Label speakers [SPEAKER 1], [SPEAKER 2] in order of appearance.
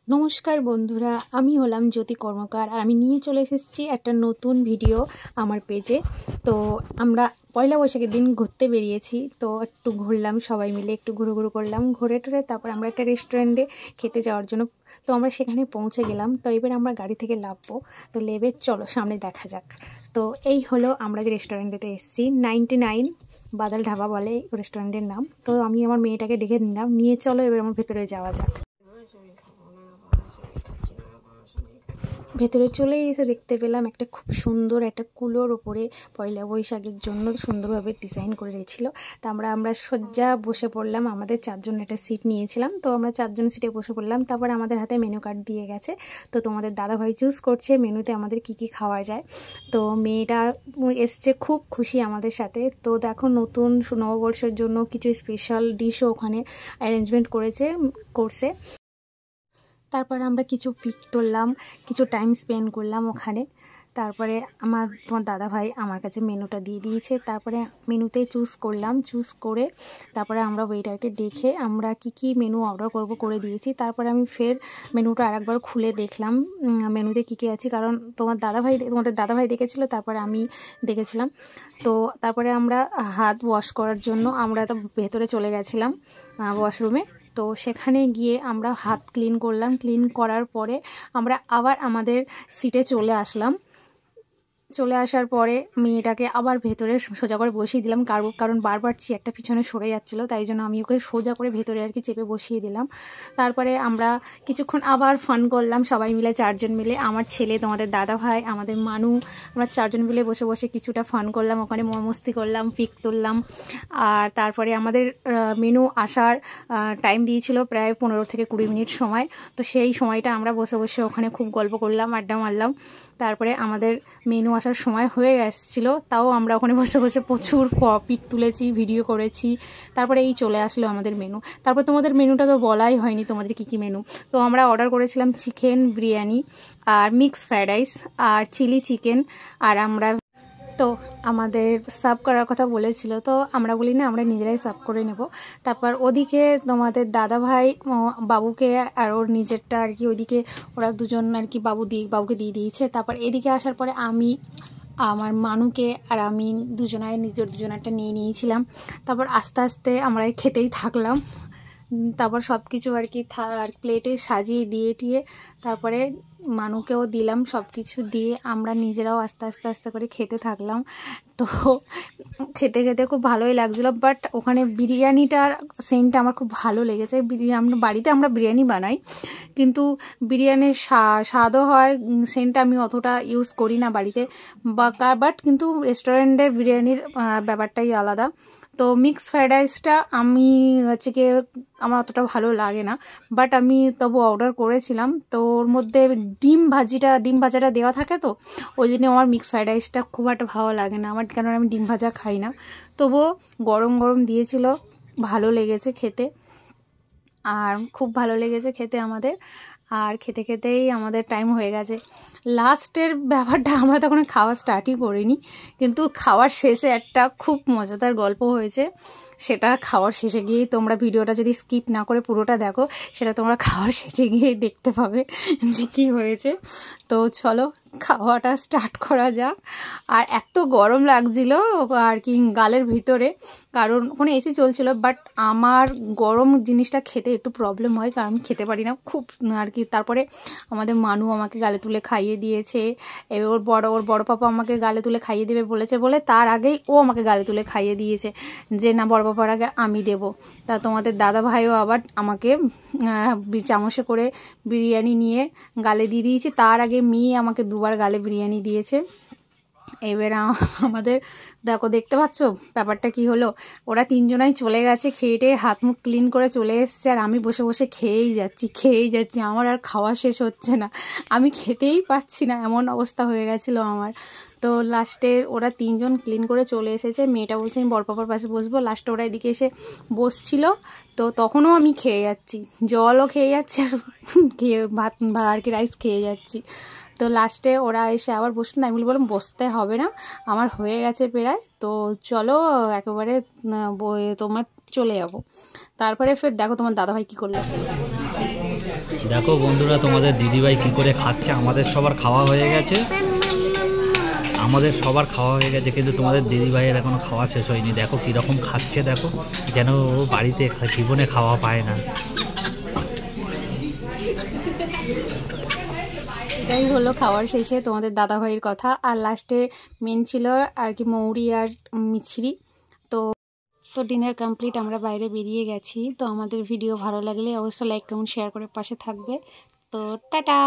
[SPEAKER 1] নমস্কার বন্ধুরা, আমি হলাম জ্যোতি কর্মকার আর আমি নিয়ে চলে এসেছি একটা নতুন ভিডিও আমার পেজে। তো আমরা পয়লা বৈশাখের দিন ঘুরতে বেরিয়েছি, তো একটু ঘুরলাম, সবাই মিলে একটু ঘুরু করলাম, ঘুরে টুরে তারপর আমরা একটা রেস্টুরেন্টে খেতে যাওয়ার জন্য। তো আমরা সেখানে পৌঁছে গেলাম। তো এবার আমরা গাড়ি থেকে নামবো, তো নেবে চলো সামনে দেখা যাক। তো এই হলো আমরা যে রেস্টুরেন্টেতে এসেছি, 99 বাদল ধাবা বলে রেস্টুরেন্টের নাম। তো আমি আমার মেয়েটাকে ডেকে নিলাম, নিয়ে চলো এবার আমার ভেতরে যাওয়া যাক। ভেতরে চলে এসে দেখতে পেলাম একটা খুব সুন্দর একটা কুলোর ওপরে পয়লা বৈশাখের জন্য সুন্দরভাবে ডিজাইন করে রেখেছিল। তা আমরা সজ্জা বসে পড়লাম, আমাদের 4 জন একটা সিট নিয়েছিলাম, তো আমরা 4 জন সিটে বসে পড়লাম। তারপর আমাদের হাতে মেনু কার্ড দিয়ে গেছে, তো তোমাদের দাদাভাই চুজ করছে মেনুতে আমাদের কি কি খাওয়া যায়। তো মেয়েটা এসছে খুব খুশি আমাদের সাথে। তো দেখো নতুন নববর্ষের জন্য কিছু স্পেশাল ডিশও ওখানে অ্যারেঞ্জমেন্ট করছে। তারপরে আমরা কিছু পিক তুললাম, কিছু টাইম স্পেন্ড করলাম ওখানে। তারপরে তোমার দাদাভাই আমার কাছে মেনুটা দিয়ে দিয়েছে, তারপরে মেনুতে চুজ করলাম, চুজ করে তারপরে আমরা ওয়েটারকে দেখে আমরা কি মেনু অর্ডার করে দিয়েছি। তারপরে আমি ফের মেনুটা আরেকবার খুলে দেখলাম মেনুতে কী আছে, কারণ তোমাদের দাদাভাই দেখেছিল, তারপরে আমি দেখেছিলাম। তো তারপরে আমরা হাত ওয়াশ করার জন্য আমরা তো ভেতরে চলে গেছিলাম ওয়াশরুমে। তো সেখানে গিয়ে আমরা হাত ক্লিন করলাম, ক্লিন করার পরে আমরা আবার আমাদের সিটে চলে আসার পরে মেয়েটাকে আবার ভেতরে সোজা করে বসিয়ে দিলাম, কারণ বারবার চেয়ারটা পিছনে সরে যাচ্ছিলো, তাই জন্য আমি ওকে সোজা করে ভেতরে আর কি চেপে বসিয়ে দিলাম। তারপরে আমরা কিছুক্ষণ আবার ফান করলাম সবাই মিলে, 4 জন মিলে, আমার ছেলে, তোমাদের দাদাভাই, আমাদের মানু, আমরা 4 জন মিলে বসে বসে কিছুটা ফান করলাম, ওখানে মস্তি করলাম, পিক তুললাম। আর তারপরে আমাদের মেনু আসার টাইম দিয়েছিল প্রায় 15 থেকে 20 মিনিট সময়। তো সেই সময়টা আমরা বসে বসে ওখানে খুব গল্প করলাম, আড্ডা মারলাম। তারপরে আমাদের মেনু আসার সময় হয়ে গেছিলো, তাও আমরা ওখানে বসে বসে প্রচুর পিক তুলেছি, ভিডিও করেছি। তারপরে এই চলে আসলো আমাদের মেনু। তারপর তোমাদের মেনুটা তো বলাই হয়নি তোমাদের কী মেনু। তো আমরা অর্ডার করেছিলাম চিকেন বিরিয়ানি আর মিক্স ফ্রাইড রাইস আর চিলি চিকেন। আর আমরা তো আমাদের সার্ভ করার কথা বলেছিল, তো আমরা বলি না আমরা নিজেরাই সার্ভ করে নেব। তারপর ওদিকে তোমাদের দাদাভাই বাবুকে আর ওর নিজেরটা আর কি ওইদিকে ওরা দুজন আর কি বাবুকে দিয়ে দিয়েছে। তারপর এদিকে আসার পরে আমি আমার মানুকে আর আমি দুজনেরটা নিয়ে নিয়েছিলাম। তারপর আস্তে আস্তে আমরা খেতেই থাকলাম। তারপর সব কিছু আর কি প্লেটে সাজিয়ে দিয়ে তারপরে মানুকেও দিলাম, সব কিছু দিয়ে আমরা নিজেরাও আস্তে করে খেতে থাকলাম। তো খেতে খুব ভালোই লাগছিলো। বাট ওখানে বিরিয়ানিটার সেন্টটা আমার খুব ভালো লেগেছে। বাড়িতে আমরা বিরিয়ানি বানাই, কিন্তু বিরিয়ানির স্বাদও হয়, সেন্টটা আমি অতটা ইউজ করি না বাড়িতে, বাট কিন্তু রেস্টুরেন্টের বিরিয়ানির ব্যাপারটাই আলাদা। তো মিক্স ফ্রাইড রাইসটা আমি আমার অতটা ভালো লাগে না, বাট আমি তবু অর্ডার করেছিলাম। তো ওর মধ্যে ডিম ভাজাটা দেওয়া থাকে, তো ওই জন্য আমার মিক্স ফ্রাইড রাইসটা খুব একটা ভালো লাগে না আমার, কারণ আমি ডিম ভাজা খাই না। তবুও গরম দিয়েছিল, ভালো লেগেছে খেতে, আর খুব ভালো লেগেছে খেতে আমাদের। আর খেতেই আমাদের টাইম হয়ে গেছে। লাস্টের ব্যাপারটা আমরা তখন খাওয়া স্টার্টই করিনি, কিন্তু খাওয়ার শেষে একটা খুব মজাদার গল্প হয়েছে। সেটা খাওয়ার শেষে গিয়েই তোমরা ভিডিওটা যদি স্কিপ না করে পুরোটা দেখো, সেটা তোমরা খাওয়ার শেষে গিয়েই দেখতে পাবে যে কী হয়েছে। তো চলো খাওয়াটা স্টার্ট করা যাক। আর এত গরম লাগছিল আর কি গালের ভিতরে, কারণ ওখানে এসি চলছিল, বাট আমার গরম জিনিসটা খেতে একটু প্রবলেম হয়, কারণ আমি খেতে পারি না খুব আর কি। তারপরে আমাদের মানু আমাকে গালে তুলে খাইয়ে দিয়েছে, ওর বড় পাপা আমাকে গালে তুলে খাইয়ে দেবে বলেছে বলে তার আগেই ও আমাকে গালে তুলে খাইয়ে দিয়েছে, যে না বড় পাপার আগে আমি দেব। তা তোমাদের দাদা ভাইও আবার আমাকে চামচে করে বিরিয়ানি নিয়ে গালে দিয়ে দিয়েছে, তার আগে মেয়ে আমাকে 2 বার গালে বিরিয়ানি দিয়েছে। এবার আমাদের দেখতে পাচ্ছ ব্যাপারটা কি হলো, ওরা 3 জনাই চলে গেছে, খেয়ে হাত মুখ ক্লিন করে চলে এসছে, আর আমি বসে বসে খেয়েই যাচ্ছি। আমার আর খাওয়া শেষ হচ্ছে না, আমি খেতেই পাচ্ছি না, এমন অবস্থা হয়ে গেছিলো আমার। তো লাস্টে ওরা 3 জন ক্লিন করে চলে এসেছে, মেয়েটা বলছে আমি বড়পাপার পাশে বসবো। লাস্টে ওরা এদিকে এসে বসছিল, তো তখনও আমি খেয়ে যাচ্ছি, জলও খেয়ে যাচ্ছি আর ভাত আর কি রাইস খেয়ে যাচ্ছি। তো লাস্টে ওরা এসে আবার বসলো না, আমি বললাম বসতে হবে না, আমার হয়ে গেছে প্রায়, তো চলো একেবারে তোমার চলে যাবো। তারপরে ফের দেখো তোমার দাদাভাই কী করলো।
[SPEAKER 2] দেখো বন্ধুরা, তোমাদের দিদিভাই কি করে খাচ্ছে। আমাদের সবার খাওয়া হয়ে গেছে, কিন্তু তোমাদের দিদিভাইয়ের এখনো খাওয়া শেষ হয়নি। দেখো কীরকম খাচ্ছে, দেখো যেন ও বাড়িতে জীবনে খাওয়া পায় না।
[SPEAKER 1] এটাই হলো খাওয়ার শেষে তোমাদের দাদাভাইয়ের কথা। আর লাস্টে মেন ছিল আর কি মৌরি আর মিছরি। তো ডিনার কমপ্লিট, আমরা বাইরে বেরিয়ে গেছি। তো আমাদের ভিডিও ভালো লাগলে অবশ্যই লাইক কমেন্ট শেয়ার করে পাশে থাকবে। তো টাটা।